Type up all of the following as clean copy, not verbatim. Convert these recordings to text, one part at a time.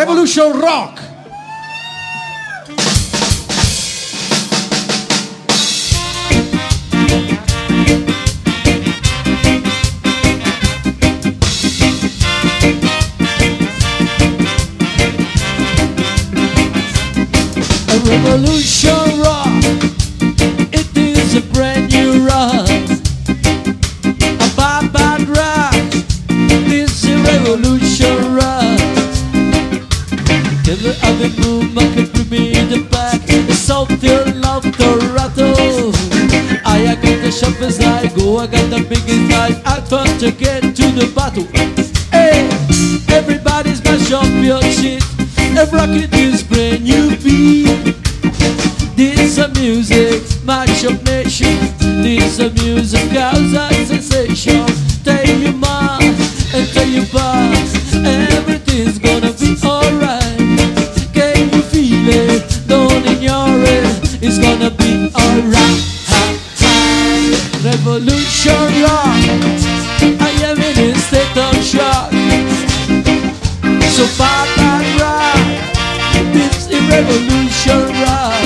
Revolution Rock. Revolution rock, it is a brand new rock. A bad rock, this is a revolution rock. Every other move can bring me the back. It's something love the rattle. I got the sharpest eye, go, I got the biggest eye. I want to get to the battle. Hey, everybody's mash up your shit. And rock it is brand new beat. This a music, match up nation. This a music, cause a sensation. Tell your mom and tell your boss, everything's gonna be alright. Can you feel it? Don't ignore it. It's gonna be alright. Revolution rock, I am in a state of shock. So bad rock, this is revolution rock.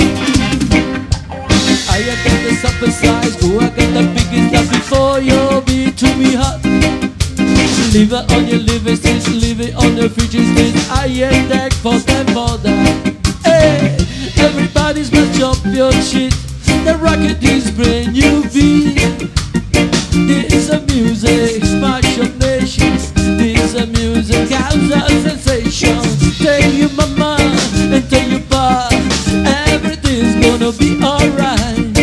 I got the super size, go, I got the biggest stuff before you be to be hot. Leave it on your living stage, leave it on the future stage. I ain't that for them for that. Hey, everybody's match up your shit. The rocket is brand new beat. This a music, smash up nations. This a music, cause a sensation. Tell your mama and tell your pa, everything's gonna be alright.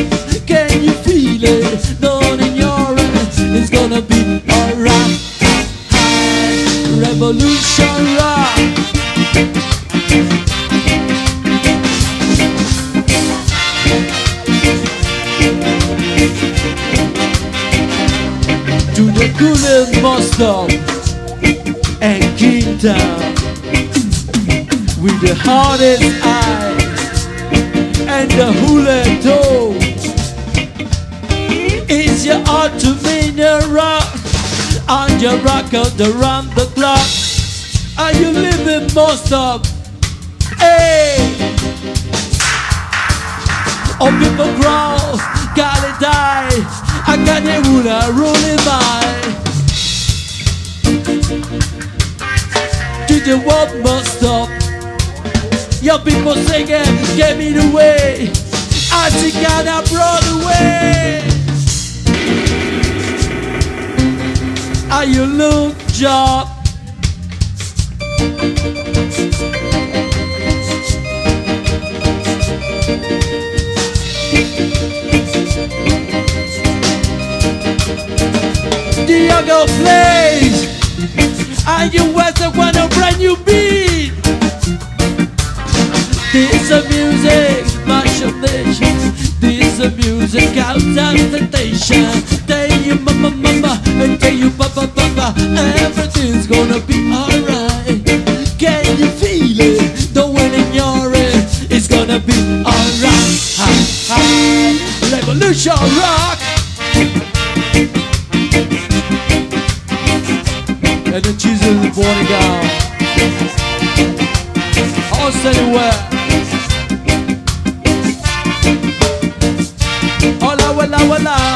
Can you feel it? Don't ignore it. It's gonna be alright. Revolution rock. To the coolest bus stop and Kingtown, with the hardest eyes and the hula toe. It's your art to mean a rock on your rock out around the clock. Are you living most of? Hey! Oh, people grow, gotta die. I got the hula rolling by. To the world must stop. Your people singing, get me the way. I think I brought away. Are you look job? Diogo plays. Are you Western want a brand new beat? This a music, mash up nations. This a music, out of temptation. Tell you mama, and tell you papa, everything's gonna be alright. Can you feel it? Don't ignore it. It's gonna be alright. Revolution rock. And the cheese is the body down. All anywhere. Hola, hola, hola.